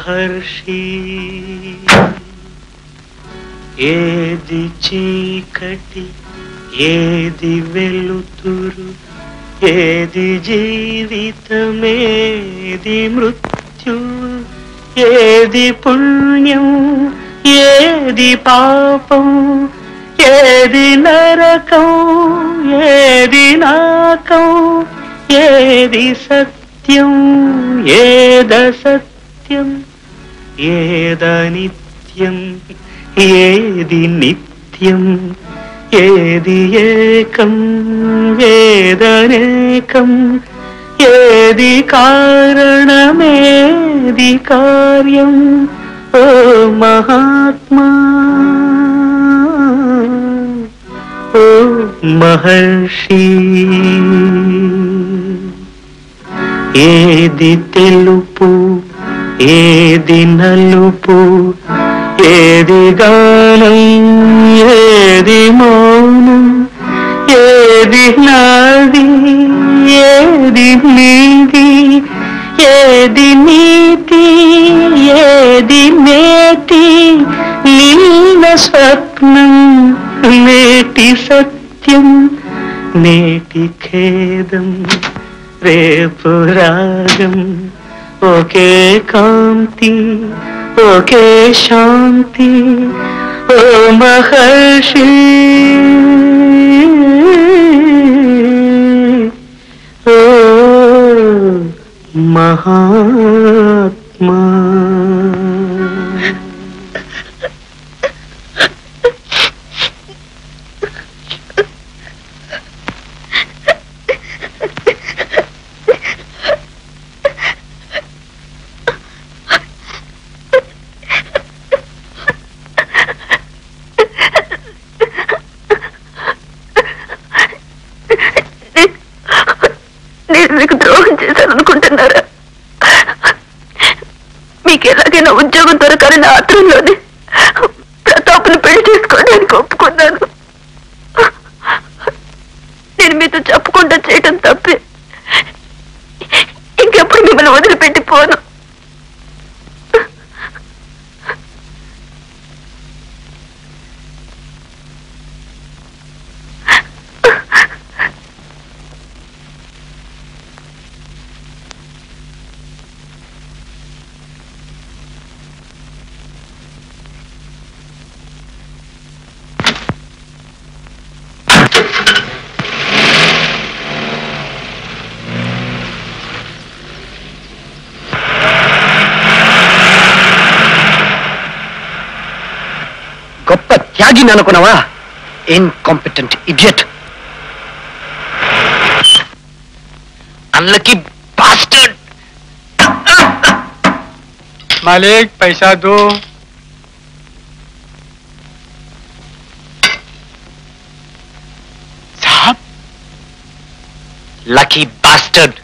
మహర్షి ఏది చీకటి ఏది వెలుతురు ఏది జీవితమేది మృత్యు ఏది పుణ్యం ఏది పాపం ఏది నరకం ఏది నాకం ఏది సత్యం ఏదసత్యం ఏదనిత్యం ఏది నిత్యం ఏది ఏకం ఏదనేకం ఏది కారణమేది కార్యం ఓ మహాత్మా ఓ మహర్షి ఏది తెలుపు ఏది నలుపు ఏది గానం ఏది మౌనం ఏది నాది ఏది నీది ఏది నీతి ఏది నేటి నిన్న స్వప్నం నేటి సత్యం నేటి ఖేదం రేపు రాగం ఒకే కాంతి ఒకే శాంతి ఓ మహర్షి ఓ మహాత్మా మీకు ద్రోహం చేశాననుకుంటున్నారా? మీకు ఎలాగైనా ఉద్యోగం దొరకాలని ఆత్రంలోనే ప్రతాప్ను పెళ్లి చేసుకోవడానికి ఒప్పుకున్నాను. నేను మీతో చెప్పకుండా చేయటం తప్పే. ఇంకెప్పుడు మిమ్మల్ని వదిలిపెట్టి పోను. గొప్ప త్యాగిని అనుకున్నావా? Incompetent idiot. Unlucky bastard. मालिक पैसा दो. साहब लकी बास्टर्ड.